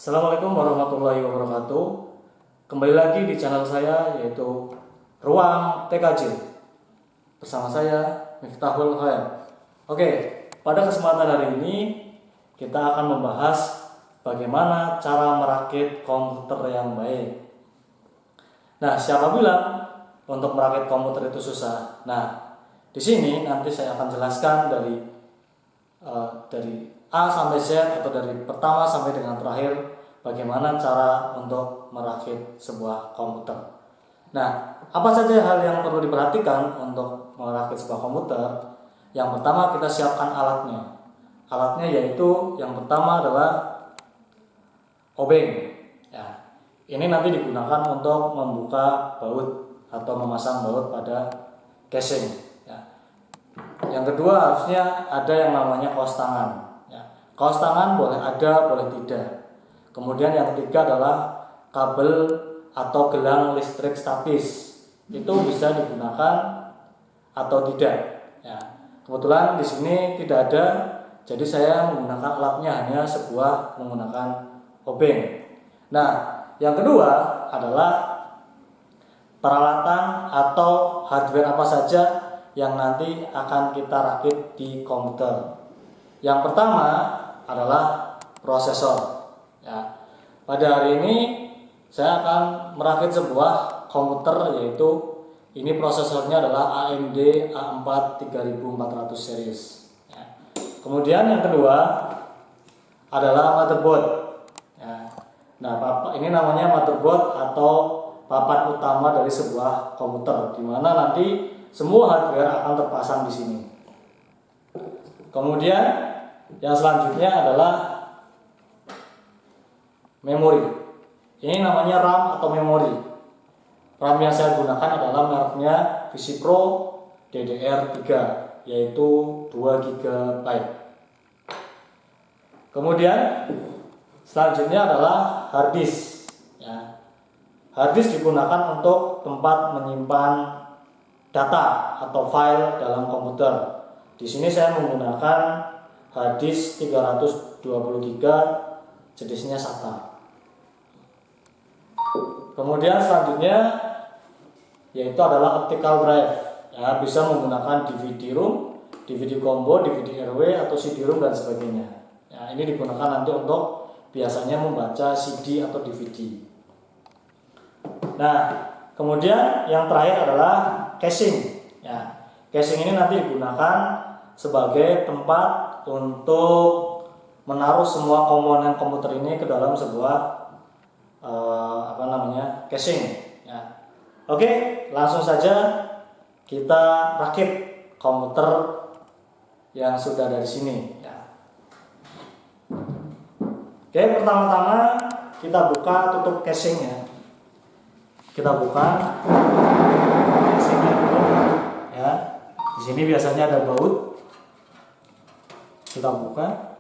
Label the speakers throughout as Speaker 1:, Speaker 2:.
Speaker 1: Assalamualaikum warahmatullahi wabarakatuh. Kembali lagi di channel saya, yaitu Ruang TKJ. Bersama saya Miftahul Khair. Oke, pada kesempatan hari ini kita akan membahas bagaimana cara merakit komputer yang baik. Nah, siapa bilang untuk merakit komputer itu susah? Nah, di sini nanti saya akan jelaskan dari A sampai Z, atau dari pertama sampai dengan terakhir, bagaimana cara untuk merakit sebuah komputer. Nah, apa saja hal yang perlu diperhatikan untuk merakit sebuah komputer? Yang pertama, kita siapkan alatnya. Alatnya yaitu yang pertama adalah obeng. Ya, ini nanti digunakan untuk membuka baut atau memasang baut pada casing. Ya. Yang kedua, harusnya ada yang namanya kaos tangan. Kaos tangan boleh ada, boleh tidak. Kemudian yang ketiga adalah kabel atau gelang listrik statis. Itu bisa digunakan atau tidak. Ya. Kebetulan di sini tidak ada, jadi saya menggunakan alatnya hanya menggunakan obeng. Nah, yang kedua adalah peralatan atau hardware apa saja yang nanti akan kita rakit di komputer. Yang pertama adalah prosesor. Ya. Pada hari ini saya akan merakit sebuah komputer, yaitu ini prosesornya adalah AMD A4 3400 series. Ya. Kemudian yang kedua adalah motherboard. Ya. Nah, ini namanya motherboard atau papan utama dari sebuah komputer, di mana nanti semua hardware akan terpasang di sini. Kemudian yang selanjutnya adalah memori. Ini namanya RAM atau memori. RAM yang saya gunakan adalah mereknya VisiPro DDR3, yaitu 2 GB. Kemudian selanjutnya adalah hard disk. Ya. Hard disk digunakan untuk tempat menyimpan data atau file dalam komputer. Di sini saya menggunakan hard disk 320 GB, jenisnya SATA. Kemudian selanjutnya yaitu adalah optical drive. Ya, bisa menggunakan DVD-ROM, DVD combo, DVD RW atau CD-ROM dan sebagainya. Ya, ini digunakan nanti untuk biasanya membaca CD atau DVD. Nah, kemudian yang terakhir adalah casing. Ya, casing ini nanti digunakan sebagai tempat untuk menaruh semua komponen komputer ini ke dalam sebuah casing. Ya. Oke, langsung saja kita rakit komputer yang sudah dari sini. Ya. Oke, pertama-tama kita buka tutup casingnya. Kita buka casingnya dulu. Ya. Di sini biasanya ada baut. Kita buka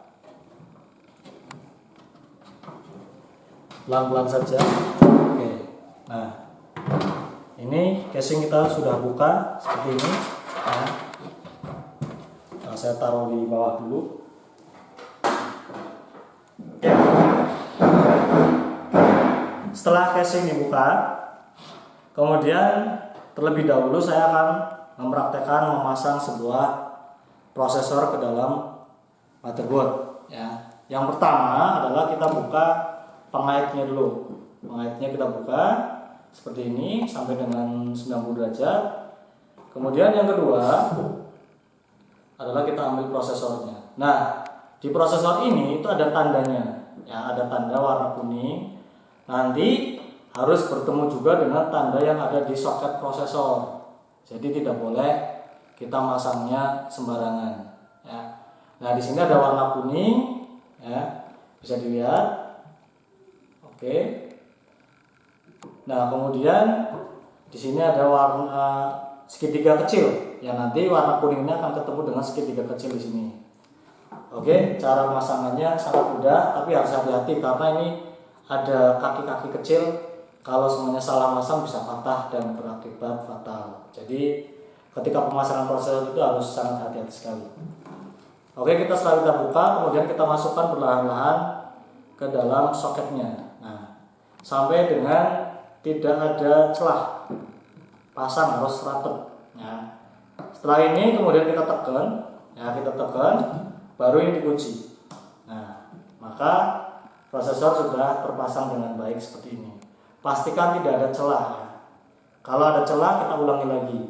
Speaker 1: pelan-pelan saja. Oke. Nah, ini casing kita sudah buka seperti ini. Nah, saya taruh di bawah dulu. Oke. Setelah casing dibuka, kemudian terlebih dahulu saya akan mempraktekkan memasang sebuah prosesor ke dalam motherboard. Ya. Yang pertama adalah kita buka pengaitnya dulu. Pengaitnya kita buka seperti ini sampai dengan 90 derajat. Kemudian yang kedua adalah kita ambil prosesornya. Nah, di prosesor ini itu ada tandanya. Ya, ada tanda warna kuning. Nanti harus bertemu juga dengan tanda yang ada di soket prosesor. Jadi tidak boleh kita masangnya sembarangan. Ya. Nah, di sini ada warna kuning, ya, bisa dilihat. Oke. Nah, kemudian di sini ada warna segitiga kecil. Ya, nanti warna kuningnya akan ketemu dengan segitiga kecil di sini. Oke, cara pemasangannya sangat mudah, tapi harus hati-hati karena ini ada kaki-kaki kecil. Kalau semuanya salah masang bisa patah dan berakibat fatal. Jadi ketika pemasangan prosesor itu harus sangat hati-hati sekali. Oke, setelah kita buka, kemudian kita masukkan perlahan-lahan ke dalam soketnya. Nah, sampai dengan tidak ada celah, pasang harus rapat. Nah, setelah ini kemudian kita tekan, baru ini dikunci. Nah, maka prosesor sudah terpasang dengan baik seperti ini. Pastikan tidak ada celah ya. Kalau ada celah kita ulangi lagi.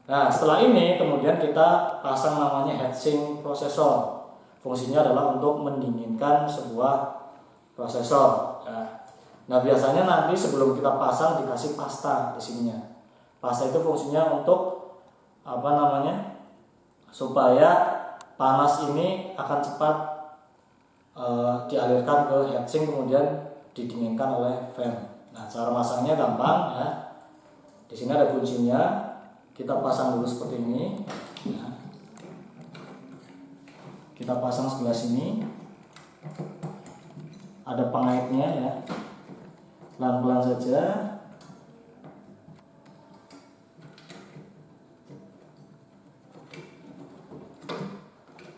Speaker 1: Nah, setelah ini kemudian kita pasang namanya heatsink prosesor. Fungsinya adalah untuk mendinginkan sebuah prosesor. Nah, biasanya nanti sebelum kita pasang dikasih pasta di sininya. Pasta itu fungsinya untuk supaya panas ini akan cepat dialirkan ke heatsink kemudian didinginkan oleh fan. Nah, cara masangnya gampang ya. Di sini ada kuncinya. Kita pasang dulu seperti ini. Nah, kita pasang sebelah sini. Ada pengaitnya ya. Pelan-pelan saja.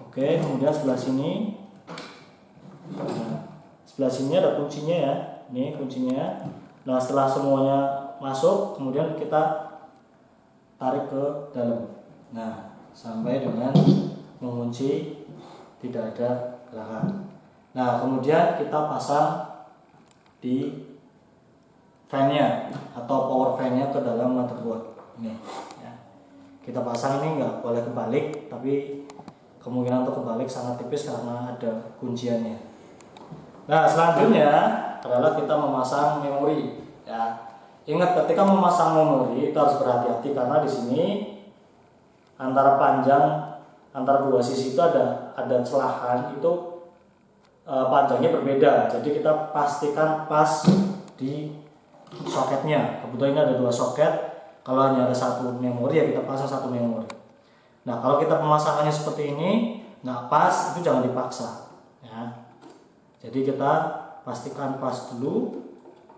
Speaker 1: Oke, kemudian sebelah sini. Nah, sebelah sini ada kuncinya ya. Ini kuncinya. Nah, setelah semuanya masuk, kemudian kita tarik ke dalam. Nah, sampai dengan mengunci, tidak ada gerakan. Nah, kemudian kita pasang di fan-nya atau power fan-nya ke dalam motherboard. Ini ya. Kita pasang ini nggak boleh kebalik, tapi kemungkinan untuk kebalik sangat tipis karena ada kunciannya. Nah, selanjutnya adalah kita memasang memori ya. Ingat, ketika memasang memori itu harus berhati-hati karena di sini antara dua sisi itu ada celahan, itu panjangnya berbeda. Jadi kita pastikan pas di soketnya. Kebetulan ini ada dua soket. Kalau hanya ada satu memori ya kita pasang satu memori. Nah, kalau kita pemasangannya seperti ini nggak pas, itu jangan dipaksa ya. Jadi kita pastikan pas dulu,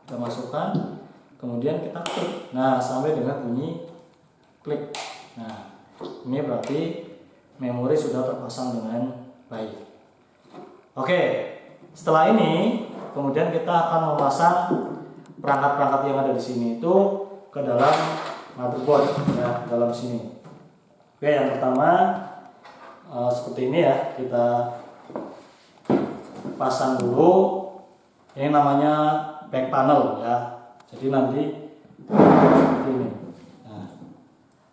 Speaker 1: kita masukkan, kemudian kita klik. Nah, sampai dengan bunyi klik. Nah, ini berarti memori sudah terpasang dengan baik. Oke, setelah ini kemudian kita akan memasang perangkat-perangkat yang ada di sini itu ke dalam motherboard ya, dalam sini. Oke, yang pertama seperti ini ya, kita pasang dulu. Ini namanya back panel ya. Jadi nanti seperti ini. Nah,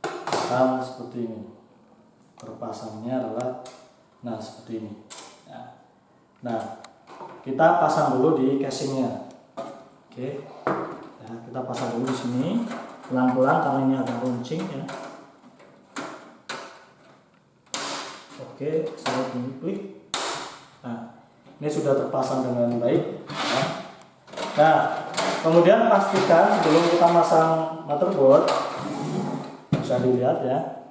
Speaker 1: pasang seperti ini. Terpasangnya adalah seperti ini. Ya. Nah, kita pasang dulu di casingnya. Oke, ya, kita pasang dulu di sini pelan-pelan karena ini agak runcing ya. Oke, saya klik. Nah, ini sudah terpasang dengan baik. Ya. Nah, kemudian pastikan sebelum kita masang motherboard, bisa dilihat ya.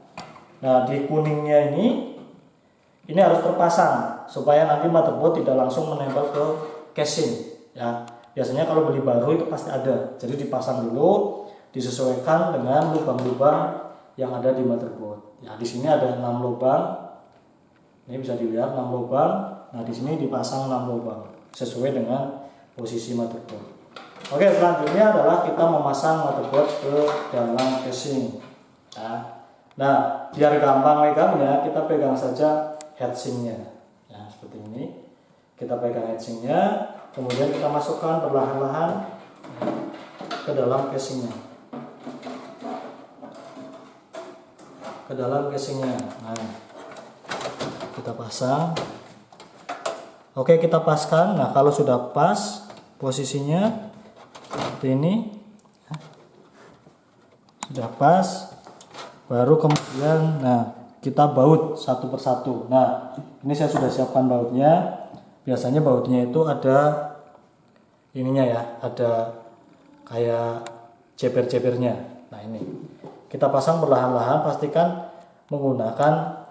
Speaker 1: Nah, di kuningnya ini harus terpasang supaya nanti motherboard tidak langsung menempel ke casing ya. Biasanya kalau beli baru itu pasti ada. Jadi dipasang dulu, disesuaikan dengan lubang-lubang yang ada di motherboard. Ya, di sini ada 6 lubang. Ini bisa dilihat 6 lubang. Nah, di sini dipasang 6 lubang sesuai dengan posisi motherboard. Oke, selanjutnya adalah kita memasang motherboard ke dalam casing. Ya. Nah, biar gampang megangnya, kita pegang saja heatsinknya. Ya, seperti ini. Kita pegang heatsinknya, kemudian kita masukkan perlahan-lahan ke dalam casingnya. Ke dalam casingnya. Nah, kita pasang. Oke, kita paskan. Nah, kalau sudah pas posisinya seperti ini, sudah pas, baru kemudian kita baut satu persatu. Nah, ini saya sudah siapkan bautnya. Biasanya bautnya itu ada ininya ya, ada kayak ceper-cepernya. Nah, ini kita pasang perlahan-lahan, pastikan menggunakan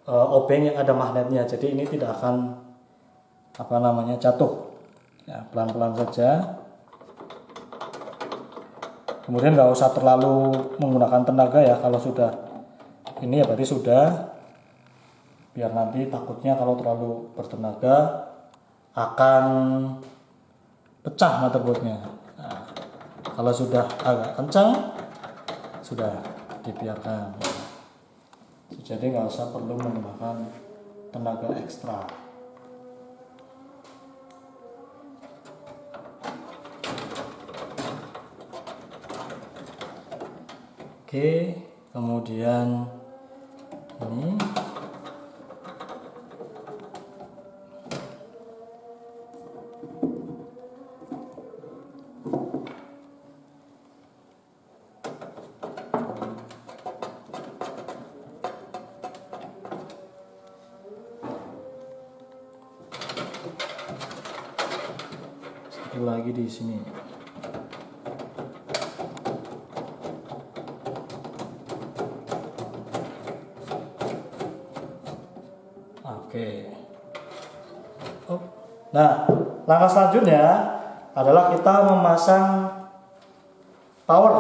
Speaker 1: obeng yang ada magnetnya. Jadi ini tidak akan jatuh. Ya, pelan-pelan saja. Kemudian nggak usah terlalu menggunakan tenaga ya. Kalau sudah ini ya berarti sudah. Biar nanti takutnya kalau terlalu bertenaga akan pecah motherboardnya. Nah, kalau sudah agak kencang, sudah dibiarkan. Jadi nggak usah perlu menambahkan tenaga ekstra. Oke, kemudian ini satu lagi di sini. Oke. Nah, langkah selanjutnya adalah kita memasang power,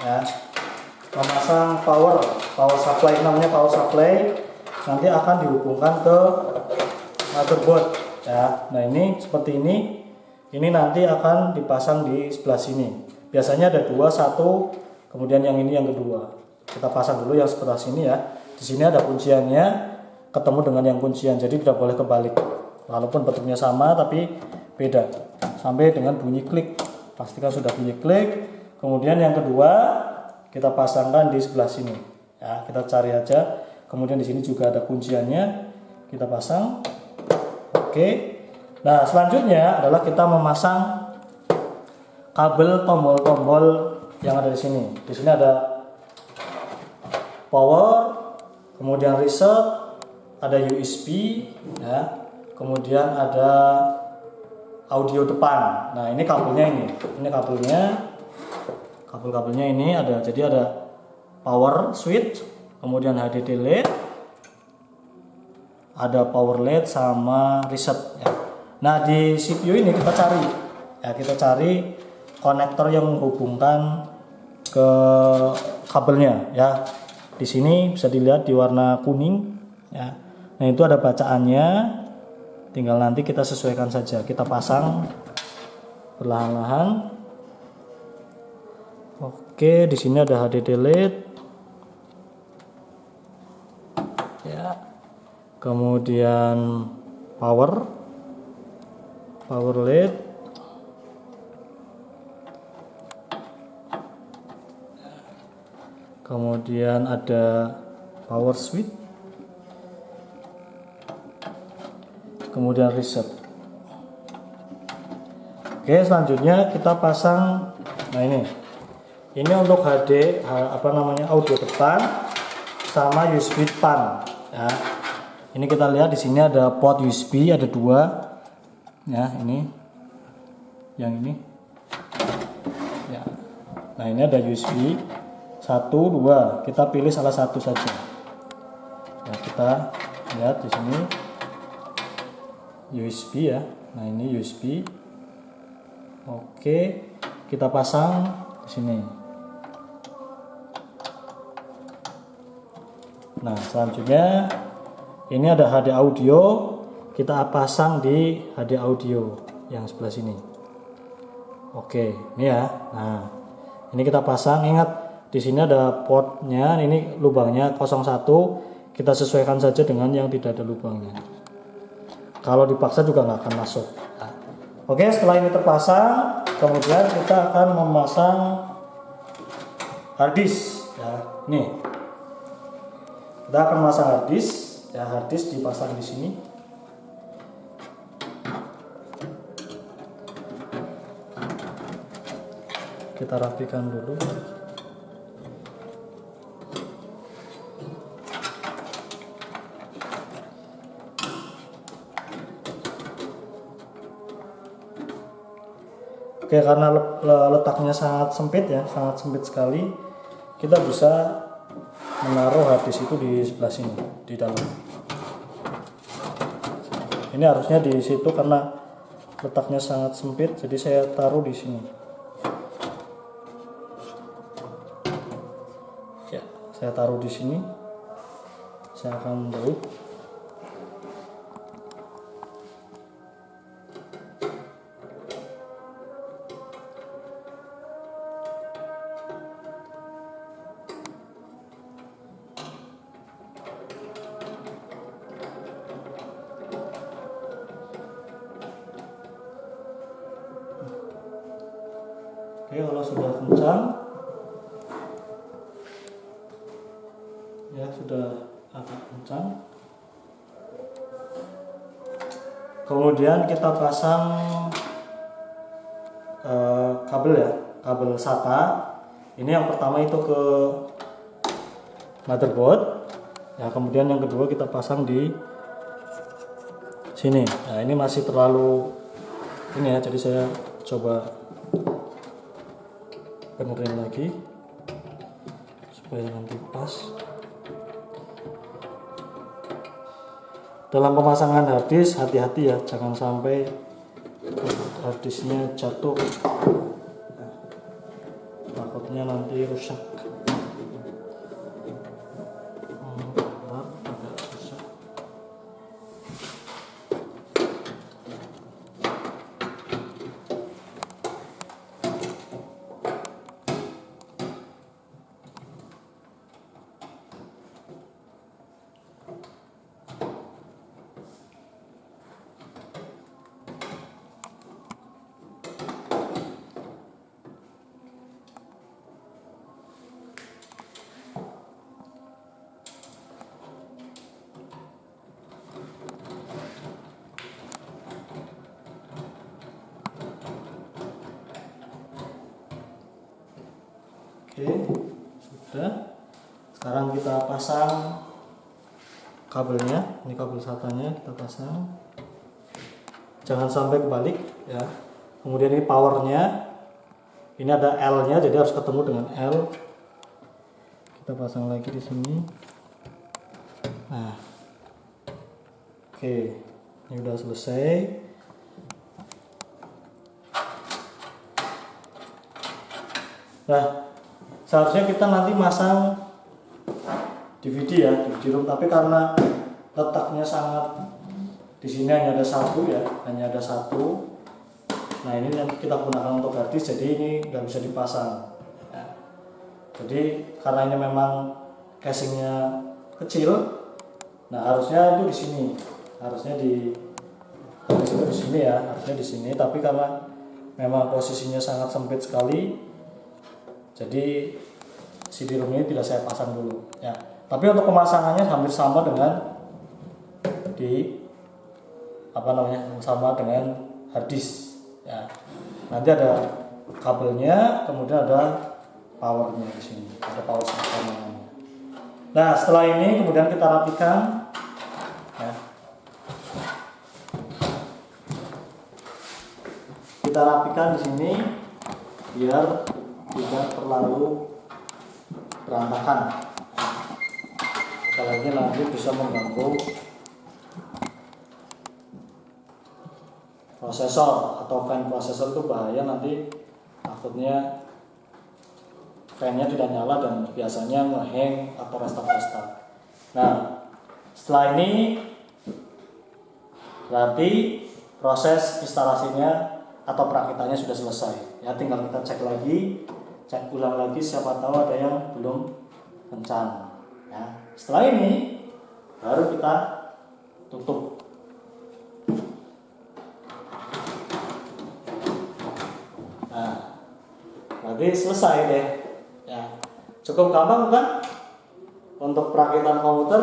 Speaker 1: ya. Memasang power supply, namanya power supply, nanti akan dihubungkan ke motherboard, ya. Nah, ini seperti ini. Ini nanti akan dipasang di sebelah sini. Biasanya ada dua, satu, kemudian yang ini yang kedua. Kita pasang dulu yang sebelah sini, ya. Di sini ada kunciannya, ketemu dengan yang kuncian, jadi tidak boleh kebalik. Walaupun bentuknya sama tapi beda. Sampai dengan bunyi klik. Pastikan sudah bunyi klik. Kemudian yang kedua kita pasangkan di sebelah sini. Ya, kita cari aja. Kemudian di sini juga ada kunciannya. Kita pasang. Oke. Nah, selanjutnya adalah kita memasang kabel tombol-tombol yang ada di sini. Di sini ada power, kemudian reset, ada USB, ya. Kemudian ada audio depan. Nah, ini kabelnya ini. Ini kabelnya. Kabel-kabelnya ini ada. Jadi ada power switch, kemudian HDD LED, ada power LED sama reset, ya. Nah, di CPU ini kita cari, ya, kita cari konektor yang menghubungkan ke kabelnya, ya. Di sini bisa dilihat di warna kuning, ya. Nah, itu ada bacaannya. Tinggal nanti kita sesuaikan saja. Kita pasang perlahan-lahan. Oke, di sini ada HDD LED, ya. Kemudian power LED, kemudian ada power switch, kemudian reset. Oke, selanjutnya kita pasang. Nah, ini untuk audio depan sama USB depan, ya. Ini kita lihat di sini ada port USB, ada dua. Ya, ini yang ini, ya. Nah, ini ada USB 1, 2. Kita pilih salah satu saja. Nah, kita lihat di sini USB, ya. Nah, ini USB. Oke, kita pasang di sini. Nah, selanjutnya ini ada HD audio. Kita pasang di HD audio yang sebelah sini. Oke, ini ya. Nah, ini kita pasang. Ingat, di sini ada portnya. Ini lubangnya 01. Kita sesuaikan saja dengan yang tidak ada lubangnya. Kalau dipaksa juga nggak akan masuk. Nah, oke, setelah ini terpasang, kemudian kita akan memasang harddisk. Ya, nih. Kita akan memasang harddisk. Ya, harddisk dipasang di sini. Kita rapikan dulu. Oke, karena letaknya sangat sempit, ya, sangat sempit sekali, kita bisa menaruh harddisk itu di sebelah sini, di dalam. Ini harusnya di situ karena letaknya sangat sempit, jadi saya taruh di sini. Ya, saya taruh di sini. Saya akan baut. Oke, kalau sudah kencang, ya sudah agak kencang, kemudian kita pasang kabel ya, kabel SATA. Ini yang pertama itu ke motherboard ya, kemudian yang kedua kita pasang di sini. Nah, ini masih terlalu ini ya, jadi saya coba benerin lagi supaya nanti pas. Dalam pemasangan harddisk hati-hati ya, jangan sampai harddisknya jatuh, takutnya nanti rusak. Oke, sudah. Sekarang kita pasang kabelnya. Ini kabel SATA-nya kita pasang. Jangan sampai kebalik ya. Kemudian ini powernya. Ini ada L-nya, jadi harus ketemu dengan L. Kita pasang lagi di sini. Nah, oke, ini udah selesai. Nah, seharusnya kita nanti masang DVD ya, DVD room, tapi karena letaknya sangat di sini hanya ada satu ya, hanya ada satu. Nah, ini yang kita gunakan untuk harddisk, jadi ini nggak bisa dipasang. Ya. Jadi karena ini memang casingnya kecil, nah harusnya itu di sini, harusnya di sini ya, harusnya di sini. Tapi karena memang posisinya sangat sempit sekali, jadi CD ROM ini tidak saya pasang dulu ya. Tapi untuk pemasangannya hampir sama dengan sama dengan harddisk ya. Nanti ada kabelnya, kemudian ada powernya di sini, ada power supply. Nah, setelah ini kemudian kita rapikan ya. Kita rapikan di sini biar tidak terlalu berantakan, apalagi nanti bisa mengganggu prosesor atau fan prosesor. Itu bahaya, nanti takutnya fan-nya tidak nyala dan biasanya ngehang atau restart. Nah, setelah ini berarti proses instalasinya atau perakitannya sudah selesai ya. Tinggal kita cek ulang lagi, siapa tahu ada yang belum kencang ya. Setelah ini baru kita tutup. Nah, berarti selesai deh ya. Cukup gampang bukan untuk perakitan komputer.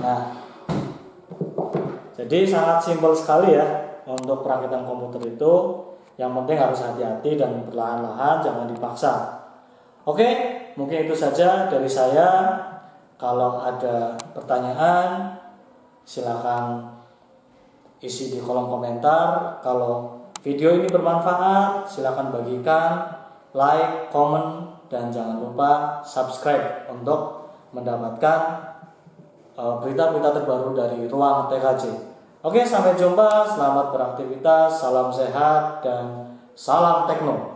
Speaker 1: Nah, jadi sangat simpel sekali ya untuk perakitan komputer itu. Yang penting harus hati-hati dan perlahan-lahan, jangan dipaksa. Oke, mungkin itu saja dari saya. Kalau ada pertanyaan, silakan isi di kolom komentar. Kalau video ini bermanfaat, silakan bagikan, like, comment, dan jangan lupa subscribe untuk mendapatkan berita-berita terbaru dari Ruang TKJ. Oke, sampai jumpa, selamat beraktivitas, salam sehat, dan salam tekno.